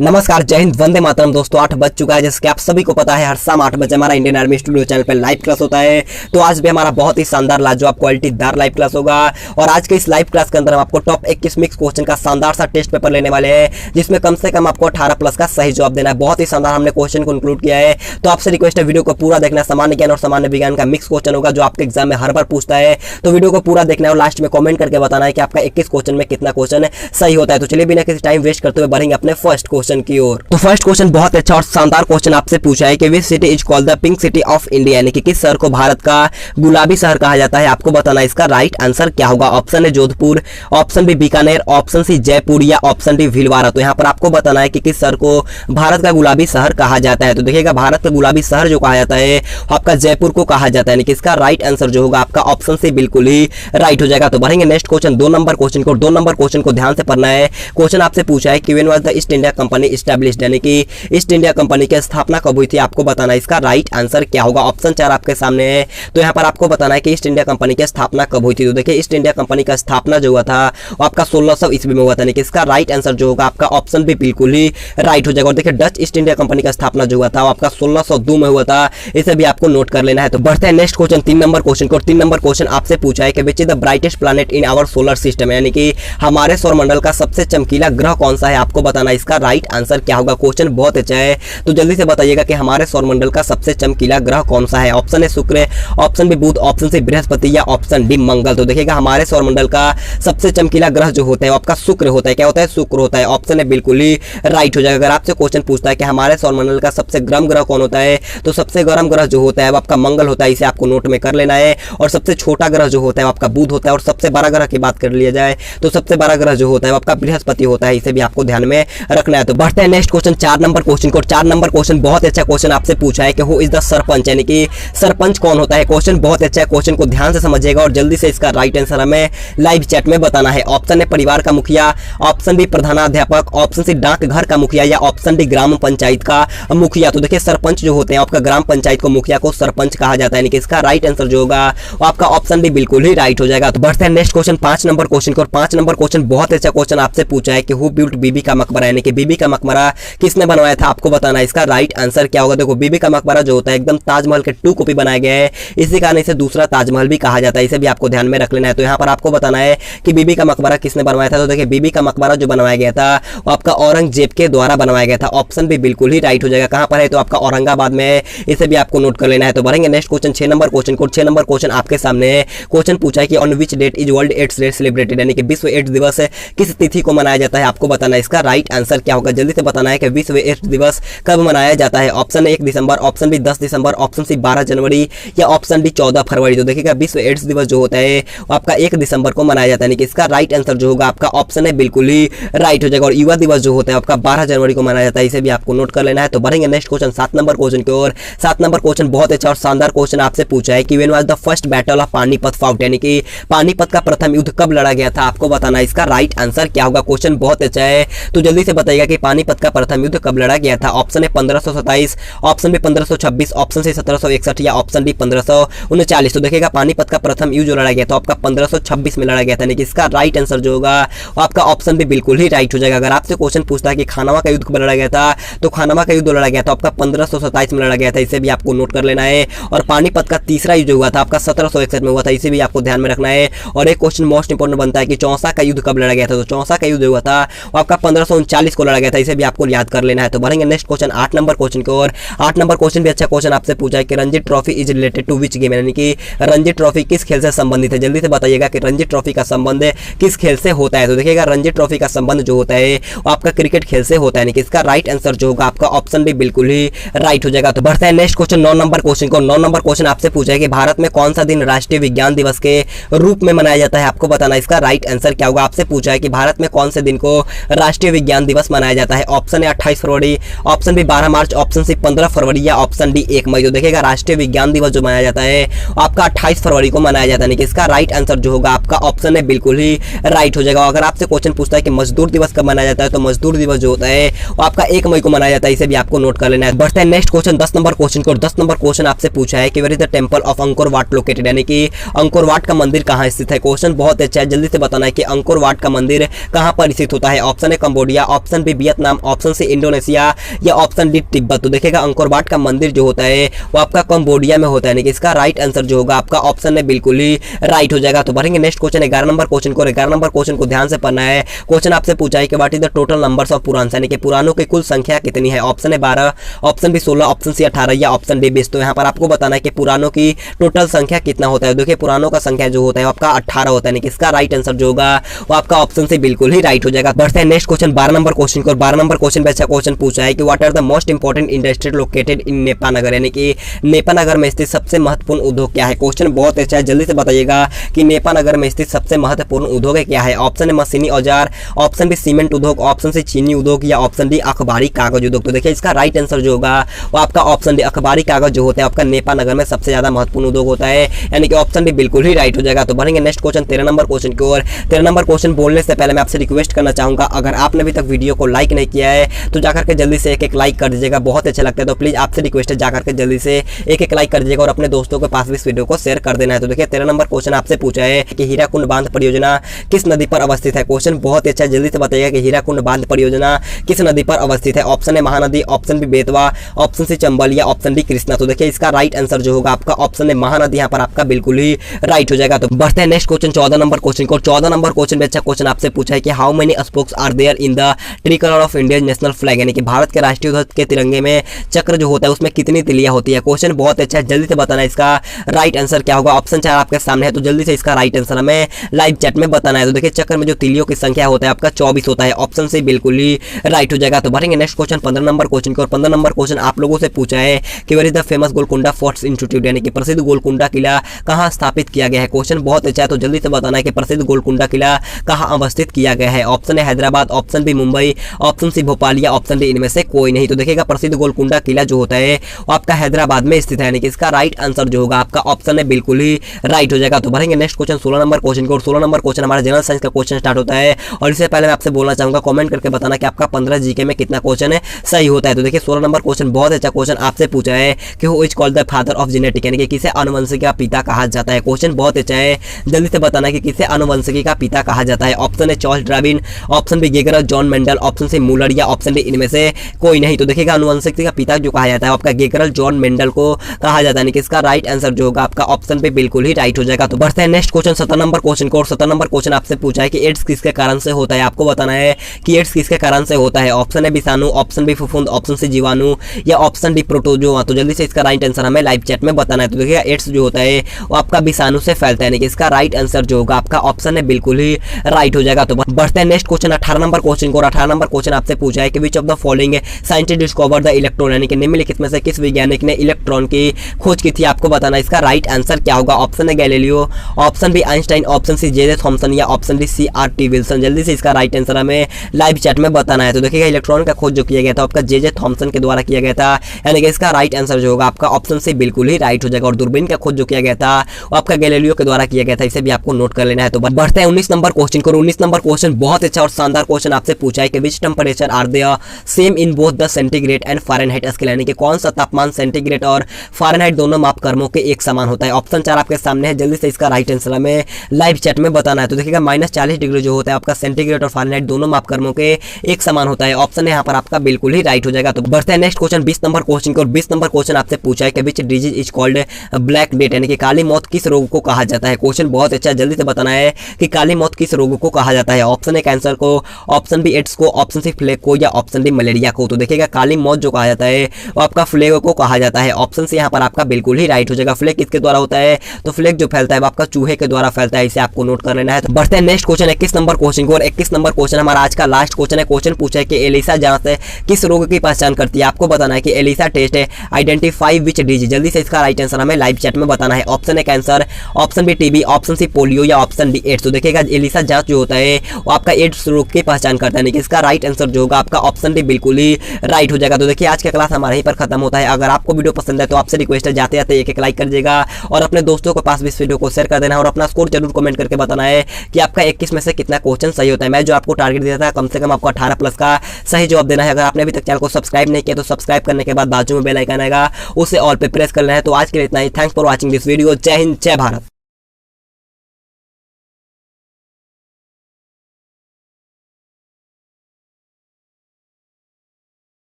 नमस्कार, जय हिंद, वंदे मातरम। दोस्तों 8 बज चुका है, जैसे कि आप सभी को पता है हर शाम 8 बजे हमारा इंडियन आर्मी स्टूडियो चैनल पर लाइव क्लास होता है। तो आज भी हमारा बहुत ही शानदार लाजवाब क्वालिटीदार लाइव क्लास होगा और आज के इस लाइव क्लास के अंदर हम आपको टॉप 21 मिक्स क्वेश्चन का शानदार सा टेस्ट पेपर लेने वाले हैं, जिसमें कम से कम आपको 18 प्लस का सही जवाब देना है। बहुत ही शानदार हमने क्वेश्चन को इंक्लूड किया है, तो आपसे रिक्वेस्ट है वीडियो को पूरा देखना। सामान्य ज्ञान और सामान्य विज्ञान का मिक्स क्वेश्चन होगा जो आपके एग्जाम में हर बार पूछता है, तो वीडियो को पूरा देखना है और लास्ट में कमेंट करके बताना है कि आपका 21 क्वेश्चन में कितना क्वेश्चन सही होता है। तो चलिए बिना किसी टाइम वेस्ट करते हुए बढ़ेंगे अपने फर्स्ट क्वेश्चन की ओर। तो फर्स्ट क्वेश्चन बहुत अच्छा और शानदार क्वेश्चन आपसे पूछा है कि which city is called the pink city of India, यानी कि किस शहर को भारत का गुलाबी शहर कहा जाता है। आपको बताना है इसका राइट आंसर क्या होगा। ऑप्शन है Jodhpur, option B Bikaner, option C Jaipur या ऑप्शन डी भीलवाड़ा। तो यहाँ पर आपको बताना है कि किस शहर को भारत का गुलाबी शहर कहा जाता है। तो देखिएगा भारत का गुलाबी शहर जो कहा जाता है आपका जयपुर को कहा जाता है, यानी कि इसका राइट आंसर जो होगा आपका ऑप्शन सी बिल्कुल ही राइट हो जाएगा। तो बढ़ेंगे नेक्स्ट क्वेश्चन, 2 नंबर क्वेश्चन को। 2 नंबर क्वेश्चन को ध्यान से पढ़ना है। क्वेश्चन आपसे पूछा है कि when was the east India company established, यानी कि ईस्ट इंडिया कंपनी की स्थापना कब हुई थी। आपको बताना है इसका राइट आंसर क्या होगा। ऑप्शन 4 आपके सामने है, तो यहाँ पर आपको बताना है कि ईस्ट इंडिया कंपनी की स्थापना कब हुई थी। तो देखिए ईस्ट इंडिया कंपनी का स्थापना जो हुआ था वो आपका 1600 ईस्वी में हुआ था, यानी कि इसका राइट आंसर जो होगा आपका ऑप्शन भी बिल्कुल ही राइट हो जाएगा। और देखिए डच ईस्ट इंडिया कंपनी का स्थापना जो हुआ था वो आपका 1602 में हुआ था, इसे भी आपको नोट कर लेना है। तो बढ़ते हैं नेक्स्ट क्वेश्चन, 3 नंबर क्वेश्चन को। 3 नंबर क्वेश्चन आपसे पूछा है कि which is the brightest planet in our solar system, यानी कि हमारे सौरमंडल का सबसे चमकीला ग्रह कौन सा है। आपको बताना है इसका राइट आंसर क्या होगा। क्वेश्चन बहुत अच्छा है, तो जल्दी से बताइएगा कि हमारे सौरमंडल का सबसे चमकीला ग्रह कौन सा है। ऑप्शन है शुक्र, ऑप्शन बी बुध, ऑप्शन सी बृहस्पति या ऑप्शन डी मंगल। तो देखिएगा हमारे सौरमंडल का सबसे चमकीला ग्रह जो होता है वो आपका शुक्र होता है। क्या होता है? शुक्र होता है। ऑप्शन है बिल्कुल ही राइट हो जाएगा। अगर आपसे क्वेश्चन पूछता है कि हमारे सौरमंडल का सबसे गर्म ग्रह कौन होता है, तो सबसे गर्म ग्रह जो होता है वो आपका मंगल होता है, इसे आपको नोट में कर लेना है। और सबसे छोटा ग्रह जो होता है वो आपका बुध होता है। और सबसे बड़ा ग्रह की बात कर लिया जाए तो सबसे बड़ा ग्रह जो होता है वो आपका बृहस्पति होता है, इसे भी आपको ध्यान में रखना है। तो बढ़ते हैं नेक्स्ट क्वेश्चन, 4 नंबर क्वेश्चन को। 4 नंबर क्वेश्चन बहुत अच्छा क्वेश्चन आपसे पूछा है कि हु इज द सरपंच, यानी कि सरपंच कौन होता है। क्वेश्चन बहुत अच्छा है, क्वेश्चन को ध्यान से समझिएगा और जल्दी से इसका राइट आंसर हमें लाइव चैट में बताना है। ऑप्शन है परिवार का मुखिया, ऑप्शन बी प्रधानाध्यापक, ऑप्शन सी डाकघर का मुखिया या ऑप्शन डी ग्राम पंचायत का मुखिया। तो देखिए सरपंच जो होते हैं आपका ग्राम पंचायत को मुखिया को सरपंच कहा जाता है, यानी कि इसका राइट आंसर जो होगा वो आपका ऑप्शन डी बिल्कुल ही राइट हो जाएगा। तो बढ़ते हैं नेक्स्ट क्वेश्चन, 5 नंबर क्वेश्चन को। 5 नंबर क्वेश्चन बहुत अच्छा क्वेश्चन आपसे पूछा है कि हु बिल्ट बीबी का मकबरा, यानी कि बीबी का मकबरा किसने बनवाया था। आपको बताना है इसका राइट आंसर क्या होगा। देखो बीबी का मकबरा जो होता है एकदम ताजमहल के 2 कॉपी बनाया गया है, इसी कारण इसे दूसरा ताजमहल भी कहा जाता है, इसे भी आपको ध्यान में रख लेना है। तो यहाँ पर आपको बताना है कि बीबी का मकबरा किसने बनवाया था। तो देखिए बीबी का मकबरा जो बनवाया गया था वो आपका औरंगजेब के द्वारा बनवाया गया था। ऑप्शन भी बिल्कुल ही राइट हो जाएगा। कहां पर है? तो आपका औरंगाबाद में है, इसे भी आपको नोट कर लेना है। तो बढ़ेंगे नेक्स्ट क्वेश्चन, 6 नंबर क्वेश्चन को। 6 नंबर क्वेश्चन आपके सामने है। क्वेश्चन पूछा है कि on which date is world AIDS day celebrated, यानी कि विश्व एड्स दिवस किस तिथि को मनाया जाता है। आपको बताना है इसका राइट आंसर क्या होगा। जल्दी से बताना है कि विश्व एड्स दिवस कब मनाया जाता है। ऑप्शन 1 दिसंबर, ऑप्शन बी 10 दिसंबर, ऑप्शन सी 12 जनवरी या ऑप्शन डी 14 फरवरी। तो देखिएगा विश्व एड्स दिवस जो होता है वो आपका 1 दिसंबर को मनाया जाता है, यानी कि इसका राइट आंसर जो होगा आपका ऑप्शन है बिल्कुल ही राइट हो जाएगा। और युवा दिवस जो होता है आपका 12 जनवरी को मनाया जाता है, इसे भी आपको नोट कर लेना है। तो बढ़ेंगे नेक्स्ट क्वेश्चन, 7 नंबर क्वेश्चन की ओर। 7 नंबर क्वेश्चन बहुत अच्छा और शानदार क्वेश्चन आपसे पूछा है कि when was the first battle of Panipat fought, यानी कि पानीपत का प्रथम युद्ध कब लड़ा गया था। आपको बताना है इसका राइट आंसर क्या होगा। क्वेश्चन बहुत अच्छा है, तो जल्दी से बताइएगा कि पानीपत का प्रथम युद्ध कब लड़ा गया था। ऑप्शन है 1527, ऑप्शन बी 1526, ऑप्शन सी 1761 या ऑप्शन डी 1539। तो देखिएगा पानीपत का प्रथम युद्ध जो लड़ा गया था आपका 1526 में लड़ा गया था, यानी कि इसका राइट आंसर जो होगा आपका ऑप्शन भी बिल्कुल ही राइट हो जाएगा। अगर आपसे क्वेश्चन पूछता है कि खानवा का युद्ध कब लड़ा गया था, तो खानवा का युद्ध लड़ा गया था आपका 1527 में लड़ा गया था, इसे भी आपको नोट कर लेना है। और पानीपत का तीसरा युद्ध हुआ था आपका 1761 में हुआ था, इसे भी आपको ध्यान में रखना है। और एक क्वेश्चन मोस्ट इंपोर्टेंट बनता है कि चौसा का युद्ध कब लड़ा गया था। तो चौसा का युद्ध हुआ था वो आपका 1539 को लड़ा गया था, इसे भी आपको याद कर लेना है। तो बढ़ेंगे नेक्स्ट क्वेश्चन, 8 नंबर क्वेश्चन की ओर। 8 नंबर क्वेश्चन भी अच्छा क्वेश्चन आपसे पूछा है कि Ranji trophy is related to which game, यानी कि रणजी ट्रॉफी किस खेल से संबंधित है। जल्दी से बताइएगा कि रणजी ट्रॉफी का संबंध किस खेल से होता है। तो देखिएगा रणजी ट्रॉफी का संबंध जो होता है वो आपका क्रिकेट खेल से होता है, यानी कि इसका राइट आंसर जो होगा आपका ऑप्शन भी बिल्कुल ही राइट हो जाएगा। तो बढ़ते हैं नेक्स्ट क्वेश्चन, 9 नंबर क्वेश्चन को। 9 नंबर क्वेश्चन आपसे पूछा है कि भारत में कौन सा दिन राष्ट्रीय विज्ञान दिवस के रूप में मनाया जाता है। आपको बताना इसका राइट आंसर क्या होगा। आपसे पूछा है कि भारत में कौन से दिन को राष्ट्रीय विज्ञान दिवस मनाया जाता है। ऑप्शन है 28 फरवरी, ऑप्शन बी 12 मार्च, ऑप्शन सी 15 फरवरी या ऑप्शन डी 1 मई। तो देखिएगा राष्ट्रीय विज्ञान दिवस जो मनाया जाता है आपका 28 फरवरी को मनाया जाता है, यानी कि इसका राइट आंसर जो होगा आपका ऑप्शन है बिल्कुल ही राइट हो जाएगा। अगर आपसे क्वेश्चन पूछता है कि मजदूर दिवस कब मनाया जाता है, तो मजदूर दिवस जो होता है वो आपका 1 मई को मनाया जाता है, इसे भी आपको नोट कर लेना है। बढ़ते हैं नेक्स्ट क्वेश्चन, 10 नंबर क्वेश्चन को। 10 नंबर क्वेश्चन आपसे पूछा है कि where is the temple of Angkor Wat located, यानी कि अंकोर वाट का मंदिर कहाँ स्थित है। क्वेश्चन बहुत अच्छा है, जल्दी से बताना है कि अंकोर वाट का मंदिर कहाँ पर स्थित होता है। ऑप्शन है Cambodia, option B Vietnam, option C Indonesia या ऑप्शन डी तिब्बत। तो देखिएगा अंकोर वाट का मंदिर जो होता है वो आपका कंबोडिया में होता है, यानी कि इसका राइट आंसर जो होगा आपका ऑप्शन में बिल्कुल ही राइट हो जाएगा। तो बढ़ेंगे नेक्स्ट क्वेश्चन 11 नंबर क्वेश्चन को। 11 नंबर क्वेश्चन को ध्यान से पढ़ना है। क्वेश्चन आपसे पूछा है कि what is the total numbers of Purana, यानी कि पुराणों की कुल संख्या कितनी है। ऑप्शन है 12, ऑप्शन बी 16, ऑप्शन सी 18 या ऑप्शन डी 20। तो यहाँ पर आपको बताना है कि पुराणों की टोटल संख्या कितना होता है। देखिए पुराणों का संख्या जो होता है आपका 18 होता है, इसका राइट आंसर जो होगा वो आपका ऑप्शन से बिल्कुल ही राइट हो जाएगा। बढ़ते हैं नेक्स्ट क्वेश्चन 12 नंबर क्वेश्चन को। 12 नंबर क्वेश्चन पे अच्छा क्वेश्चन पूछा है कि what are the most important industry located in Nepanagar, यानी कि नेपानगर में स्थित सबसे महत्वपूर्ण उद्योग क्या है। क्वेश्चन बहुत अच्छा है, जल्दी से बताइएगा कि नेपानगर में स्थित सबसे महत्वपूर्ण उद्योग क्या है। ऑप्शन है मशीनी औजार, ऑप्शन बी सीमेंट उद्योग, ऑप्शन सी चीनी उद्योग या ऑप्शन डी अखबारी कागज उद्योग। तो देखिए इसका राइट आंसर जो होगा वो आपका ऑप्शन डी अखबारी कागज जो होता है आपका नेपानगर में सबसे ज्यादा महत्वपूर्ण उद्योग होता है, यानी कि ऑप्शन डी बिल्कुल ही राइट हो जाएगा। तो बढ़ेंगे नेक्स्ट क्वेश्चन 13 नंबर क्वेश्चन की ओर। 13 नंबर क्वेश्चन बोलने से पहले मैं आपसे रिक्वेस्ट करना चाहूंगा, अगर आपने अभी तक वीडियो को लाइक नहीं किया है तो जाकर के जल्दी से एक लाइक कर दीजिएगा, बहुत अच्छा लगता है। तो प्लीज आपसे रिक्वेस्ट है जाकर के जल्दी से एक लाइक कर दीजिएगा और अपने दोस्तों के पास भी इस वीडियो को शेयर कर देना है। तो देखिए 13 नंबर क्वेश्चन आपसे पूछा है कि हीराकुंड बांध परियोजना किस नदी पर अवस्थित है। क्वेश्चन बहुत अच्छा है, जल्दी से बताइएगा कि हीराकुंड बांध परियोजना किस नदी पर अवस्थित है। ऑप्शन है Mahanadi, option B Betwa, option C Chambal या ऑप्शन डी कृष्णा। तो देखिए इसका राइट आंसर जो होगा आपका ऑप्शन है महानदी, यहाँ पर आपका बिल्कुल ही राइट हो जाएगा। तो बढ़ते हैं नेक्स्ट क्वेश्चन 14 नंबर क्वेश्चन को। 14 नंबर क्वेश्चन में अच्छा क्वेश्चन आपसे पूछा है कि how many spokes are there in the tricolour of India national flag, यानी कि भारत के राष्ट्रीय ध्वज के तिरंगे में चक्र जो होता है उसमें कितनी तिलियां होती है। क्वेश्चन बहुत अच्छा है, जल्दी से बताना है इसका राइट आंसर क्या होगा। ऑप्शन 4 आपके सामने है, तो जल्दी से इसका राइट आंसर हमें लाइव चैट में बताना है। तो देखिए चक्र में जो तिलियों की संख्या होता है आपका 24 होता है, ऑप्शन से बिल्कुल ही राइट हो जाएगा। तो बढ़ेंगे नेक्स्ट क्वेश्चन 15 नंबर क्वेश्चन को। और 15 नंबर क्वेश्चन आप लोगों से पूछा है कि where is the famous Golconda forts institute, यानी कि प्रसिद्ध गोलकुंडा किला कहाँ स्थापित किया गया है। क्वेश्चन बहुत अच्छा है, तो जल्दी से बताना है कि प्रसिद्ध गोलकुंडा किला कहाँ अवस्थित किया गया है। ऑप्शन है Hyderabad, option B Mumbai, option C Bhopal या ऑप्शन डी इनमें से कोई नहीं। तो देखिएगा प्रसिद्ध गोलकुंडा किला जो होता है वो आपका हैदराबाद में स्थित है, यानी कि इसका राइट आंसर जो होगा आपका ऑप्शन है बिल्कुल ही राइट हो जाएगा। तो बढ़ेंगे नेक्स्ट क्वेश्चन 16 नंबर क्वेश्चन को। और 16 नंबर क्वेश्चन हमारा जनरल साइंस का क्वेश्चन स्टार्ट होता है। और इससे पहले मैं आपसे बोलना चाहूंगा कमेंट करके बताना कि आपका 15 जीके में कितना क्वेश्चन है सही होता है। तो देखिए 16 नंबर क्वेश्चन बहुत अच्छा क्वेश्चन आपसे पूछा है कि who is called the father of genetic, यानी कि किसे आनुवंशिकी का पिता कहा जाता है। क्वेश्चन बहुत अच्छा है, जल्दी से बताना कि किसे आनुवंशिकी का पिता कहा जाता है। ऑप्शन है Charles Darwin, option B Gregor John Mendel, option C Muller या ऑप्शन डी इनमें से कोई नहीं। तो देखिएगा आनुवंशिकी का पिता जो कहा जाता है आपका गेगर जॉन मेंडल को कहा जाता है, इसका राइट आंसर जो होगा आपका ऑप्शन पे बिल्कुल ही राइट हो जाएगा। तो बढ़ते हैं नेक्स्ट क्वेश्चन 17 नंबर क्वेश्चन को। और 17 नंबर क्वेश्चन आपसे पूछा है कि एड्स किसके कारण से होता है। आपको बताना है कि एड्स किसके कारण से होता है। ऑप्शन है विषाणु, ऑप्शन बी फफूंद, ऑप्शन सी जीवाणु या ऑप्शन डी प्रोटोजोआ। तो जल्दी से इसका राइट आंसर हमें लाइव चैट में बताना है। तो देखिएगा एड्स जो होता है वो आपका विषाणु से फैलता है, यानी कि इसका राइट आंसर जो होगा आपका ऑप्शन है बिल्कुल ही राइट हो जाएगा। तो बढ़ते हैं नेक्स्ट क्वेश्चन 18 नंबर क्वेश्चन को। और 18 नंबर क्वेश्चन आपसे पूछा है कि which of the following scientist discover the electron, यानी कि निम्नलिखित में से किस वैज्ञानिक ने इलेक्ट्रॉन की खोज की थी। आपको बताना इसका राइट आंसर क्या होगा। ऑप्शन है Galileo, option B Einstein, option C J Thomson या ऑप्शन डी CRT विल्सन। जल्दी से इसका राइट आंसर हमें लाइव चैट में बताना है। तो देखिएगा इलेक्ट्रॉन का खोज जो किया गया था आपका जे थॉमसन के द्वारा किया गया था, यानी कि इसका राइट आंसर जो होगा आपका ऑप्शन से बिल्कुल ही राइट हो जाएगा। और दूरबीन का खोज जो किया गया था वो आपका गैलीलियो के द्वारा किया गया था, इसे भी आपको नोट कर लेना है। तो बढ़ते हैं 19 नंबर क्वेश्चन को। 19 नंबर क्वेश्चन बहुत अच्छा और शानदार क्वेश्चन आपसे पूछा है कि which temperature are there same in both the centigrade and Fahrenheit scale, यानी कि कौन सा तापमान सेंटीग्रेड और फारेनहाइट दोनों मापक्रमों के एक समान होता है। ऑप्शन 4 आपके सामने है, जल्दी से इसका राइट आंसर हमें लाइव चैट में बताना है। तो देखिएगा -40 डिग्री जो होता है आपका सेंटीग्रेड और फारेनहाइट दोनों मापक्रमों के एक समान होता है। ऑप्शन यहाँ पर आपका बिल्कुल ही राइट हो जाएगा। तो बढ़ते हैं नेक्स्ट क्वेश्चन 20 नंबर क्वेश्चन को। 20 नंबर क्वेश्चन आपसे पूछा है कि which disease is called black death, यानी कि काली मौत किस रोग को कहा जाता है। क्वेश्चन बहुत अच्छा है, जल्दी से बताना है कि काली मौत किस रोग को कहा जाता है। ऑप्शन है कैंसर को, ऑप्शन बी एड्स को, ऑप्शन सी फ्लेग को या ऑप्शन डी मलेरिया को। तो देखिएगा काली मौत जो कहा जाता है वो आपका फ्लेग को कहा जाता है। ऑप्शन से यहाँ पर आपका बिल्कुल ही राइट हो जाएगा। फ्लेग किसके द्वारा होता है, तो फ्लेग जो फैलता है वो आपका चूहे के द्वारा फैलता है, इसे आपको नोट कर लेना है। तो बढ़ते हैं नेक्स्ट क्वेश्चन 21 नंबर क्वेश्चन को। और 21 नंबर क्वेश्चन हमारा आज का लास्ट क्वेश्चन है। क्वेश्चन पूछा है कि एलिसा जांच किस रोग की पहचान करती है। आपको बताना है कि ELISA test identify which disease. जल्दी से इसका राइट आंसर हमें लाइव चैट में बताना है। ऑप्शन है cancer, option B TB, option C polio या ऑप्शन डी एड्स। तो देखिएगा एलिसा जांच जो होता है वो आपका एड्स रोग की पहचान करता है, इसका राइट आंसर जो होगा आपका ऑप्शन डी बिल्कुल ही राइट हो जाएगा। तो देखिए आज का क्लास हमारा यहीं पर खत्म होता है। अगर आपको वीडियो पसंद है तो आपसे रिक्वेस्ट है जाते जाते एक लाइक कर दीजिएगा और अपने दोस्तों के पास भी इस वीडियो को शेयर कर देना और अपना स्कोर जरूर कमेंट करके बताना है कि आपका 21 में से कितना क्वेश्चन सही होता है। मैं जो आपको टारगेट दिया था कम से कम आपको 18 प्लस का सही जवाब देना है। अगर आपने अभी तक चैनल को सब्सक्राइब नहीं किया तो सब्सक्राइब करने के बाद बाजू में बेल आइकन आएगा, उसे ऑल पे प्रेस करना है। तो आज के लिए इतना ही। Thanks for watching this video. जय हिंद, जय भारत।